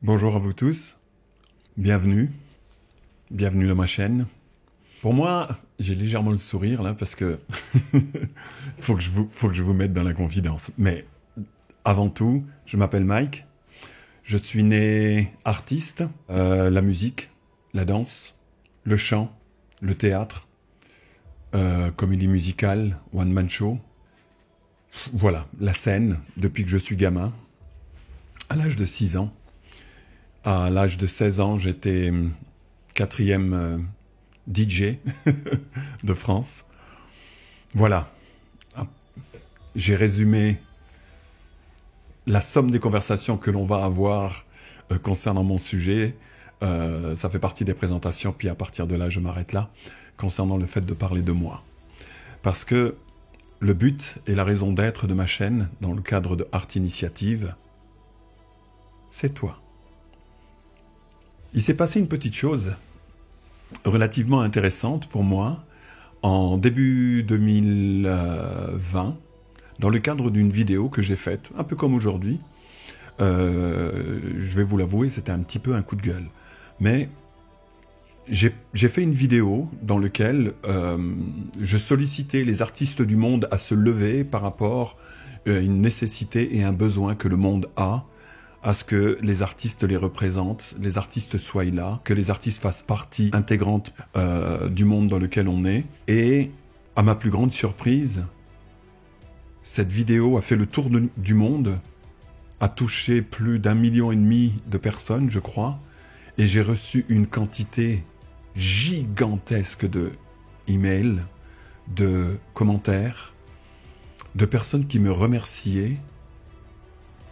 Bonjour à vous tous, bienvenue, bienvenue dans ma chaîne. Pour moi, j'ai légèrement le sourire là parce que faut que je vous mette dans la confidence. Mais avant tout, je m'appelle Mike, je suis né artiste, la musique, la danse, le chant, le théâtre, comédie musicale, one-man show. Voilà, la scène depuis que je suis gamin, à l'âge de 6 ans. À l'âge de 16 ans, j'étais quatrième DJ de France. Voilà, j'ai résumé la somme des conversations que l'on va avoir concernant mon sujet. Ça fait partie des présentations, puis à partir de là, je m'arrête là, concernant le fait de parler de moi. Parce que le but et la raison d'être de ma chaîne, dans le cadre de Art Initiative, c'est toi. Il s'est passé une petite chose relativement intéressante pour moi en début 2020, dans le cadre d'une vidéo que j'ai faite, un peu comme aujourd'hui. Je vais vous l'avouer, c'était un petit peu un coup de gueule. Mais j'ai fait une vidéo dans laquelle je sollicitais les artistes du monde à se lever par rapport à une nécessité et un besoin que le monde a à ce que les artistes les représentent, les artistes soient là, que les artistes fassent partie intégrante du monde dans lequel on est. Et à ma plus grande surprise, cette vidéo a fait le tour du monde, a touché plus d'1,5 million de personnes, je crois, et j'ai reçu une quantité gigantesque de emails, de commentaires, de personnes qui me remerciaient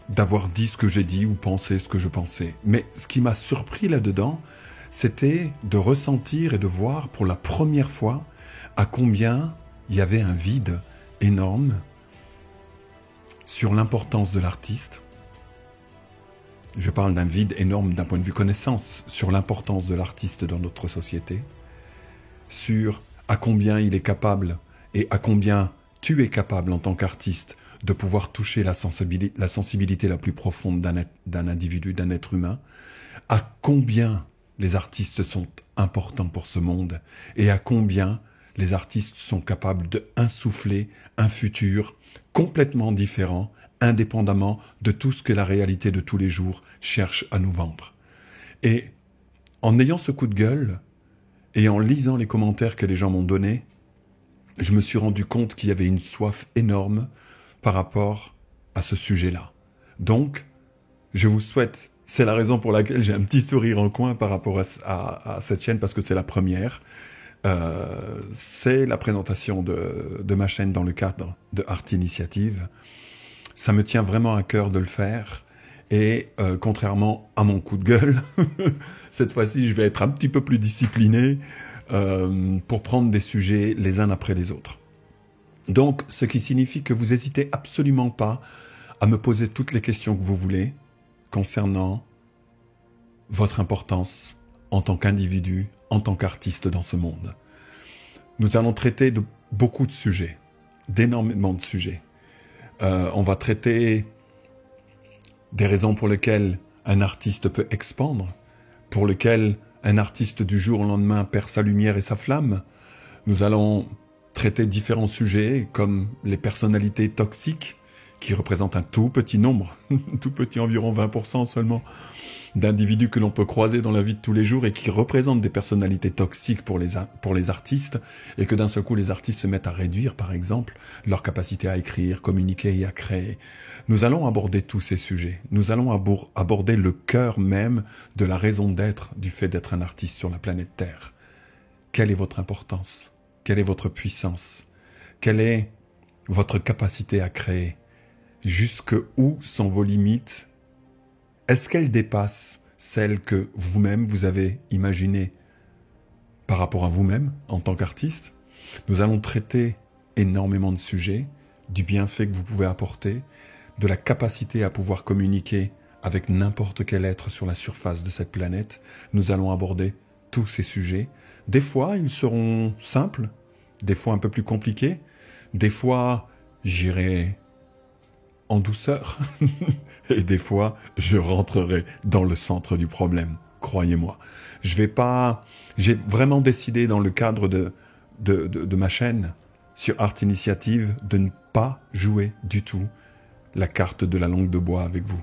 d'avoir dit ce que j'ai dit ou pensé ce que je pensais. Mais ce qui m'a surpris là-dedans, c'était de ressentir et de voir pour la première fois à combien il y avait un vide énorme sur l'importance de l'artiste. Je parle d'un vide énorme d'un point de vue connaissance, sur l'importance de l'artiste dans notre société, sur à combien il est capable et à combien tu es capable en tant qu'artiste de pouvoir toucher la sensibilité la plus profonde d'un individu, d'un être humain, à combien les artistes sont importants pour ce monde et à combien les artistes sont capables d'insuffler un futur complètement différent, indépendamment de tout ce que la réalité de tous les jours cherche à nous vendre. Et en ayant ce coup de gueule et en lisant les commentaires que les gens m'ont donnés, je me suis rendu compte qu'il y avait une soif énorme par rapport à ce sujet-là. Donc, je vous souhaite, c'est la raison pour laquelle j'ai un petit sourire en coin par rapport à cette chaîne, parce que c'est la première. C'est la présentation de ma chaîne dans le cadre de Art Initiative. Ça me tient vraiment à cœur de le faire. Et contrairement à mon coup de gueule, cette fois-ci, je vais être un petit peu plus discipliné pour prendre des sujets les uns après les autres. Donc, ce qui signifie que vous n'hésitez absolument pas à me poser toutes les questions que vous voulez concernant votre importance en tant qu'individu, en tant qu'artiste dans ce monde. Nous allons traiter de beaucoup de sujets, d'énormément de sujets. On va traiter des raisons pour lesquelles un artiste peut expandre, pour lesquelles un artiste du jour au lendemain perd sa lumière et sa flamme. Nous allons traiter différents sujets comme les personnalités toxiques qui représentent un tout petit nombre, tout petit environ 20% seulement, d'individus que l'on peut croiser dans la vie de tous les jours et qui représentent des personnalités toxiques pour les artistes, et que d'un seul coup les artistes se mettent à réduire par exemple leur capacité à écrire, communiquer et à créer. Nous allons aborder tous ces sujets, nous allons aborder le cœur même de la raison d'être du fait d'être un artiste sur la planète Terre. Quelle est votre importance ? Quelle est votre puissance? Quelle est votre capacité à créer? Jusqu'où sont vos limites? Est-ce qu'elles dépassent celles que vous-même vous avez imaginées par rapport à vous-même en tant qu'artiste? Nous allons traiter énormément de sujets, du bienfait que vous pouvez apporter, de la capacité à pouvoir communiquer avec n'importe quel être sur la surface de cette planète. Nous allons aborder tous ces sujets. Des fois, ils seront simples, des fois un peu plus compliqués, des fois, j'irai en douceur. Et des fois, je rentrerai dans le centre du problème. Croyez-moi. Je vais pas... J'ai vraiment décidé dans le cadre de ma chaîne sur Art Initiative de ne pas jouer du tout la carte de la langue de bois avec vous.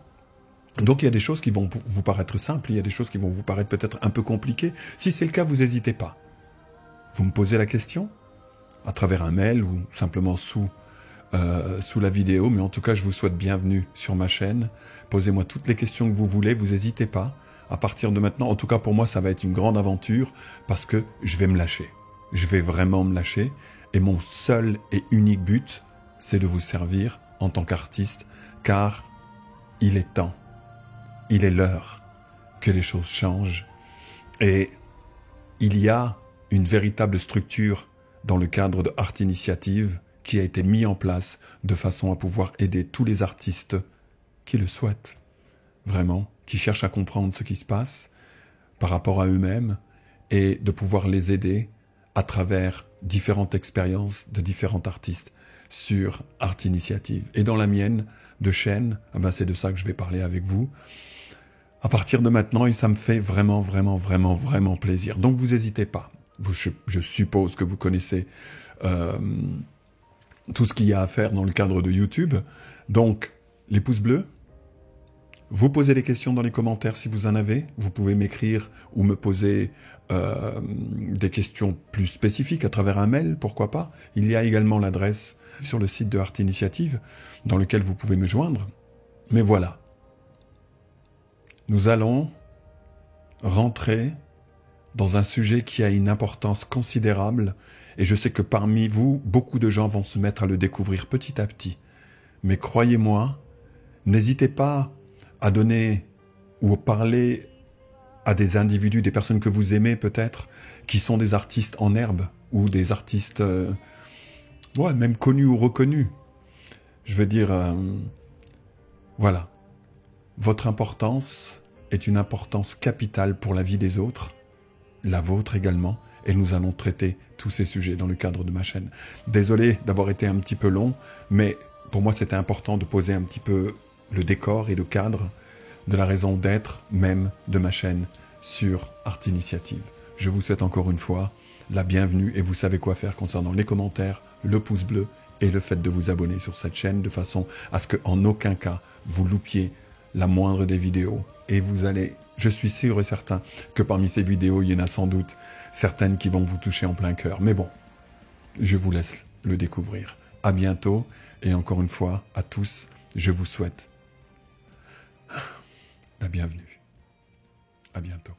Donc il y a des choses qui vont vous paraître simples, il y a des choses qui vont vous paraître peut-être un peu compliquées. Si c'est le cas, vous n'hésitez pas. Vous me posez la question à travers un mail ou simplement sous la vidéo, mais en tout cas, je vous souhaite bienvenue sur ma chaîne. Posez-moi toutes les questions que vous voulez, vous n'hésitez pas. À partir de maintenant, en tout cas pour moi, ça va être une grande aventure parce que je vais me lâcher. Je vais vraiment me lâcher et mon seul et unique but, c'est de vous servir en tant qu'artiste, car il est temps, il est l'heure que les choses changent et il y a une véritable structure dans le cadre de Art Initiative qui a été mis en place de façon à pouvoir aider tous les artistes qui le souhaitent, vraiment, qui cherchent à comprendre ce qui se passe par rapport à eux-mêmes et de pouvoir les aider à travers différentes expériences de différents artistes sur Art Initiative. Et dans la mienne de chaîne, c'est de ça que je vais parler avec vous à partir de maintenant et ça me fait vraiment, vraiment, vraiment, vraiment plaisir. Donc vous n'hésitez pas. Je suppose que vous connaissez tout ce qu'il y a à faire dans le cadre de YouTube. Donc, les pouces bleus, vous posez des questions dans les commentaires si vous en avez. Vous pouvez m'écrire ou me poser des questions plus spécifiques à travers un mail, pourquoi pas. Il y a également l'adresse sur le site de Art Initiative dans lequel vous pouvez me joindre. Mais voilà. Nous allons rentrer dans un sujet qui a une importance considérable et je sais que parmi vous, beaucoup de gens vont se mettre à le découvrir petit à petit. Mais croyez-moi, n'hésitez pas à donner ou à parler à des individus, des personnes que vous aimez peut-être, qui sont des artistes en herbe ou des artistes, même connus ou reconnus. Je veux dire, voilà. Votre importance est une importance capitale pour la vie des autres, la vôtre également, et nous allons traiter tous ces sujets dans le cadre de ma chaîne. Désolé d'avoir été un petit peu long, mais pour moi c'était important de poser un petit peu le décor et le cadre de la raison d'être même de ma chaîne sur Art Initiative. Je vous souhaite encore une fois la bienvenue et vous savez quoi faire concernant les commentaires, le pouce bleu et le fait de vous abonner sur cette chaîne de façon à ce qu'en aucun cas vous loupiez la moindre des vidéos et vous allez, je suis sûr et certain que parmi ces vidéos il y en a sans doute certaines qui vont vous toucher en plein cœur. Mais bon, je vous laisse le découvrir. À bientôt et encore une fois à tous, je vous souhaite la bienvenue. À bientôt.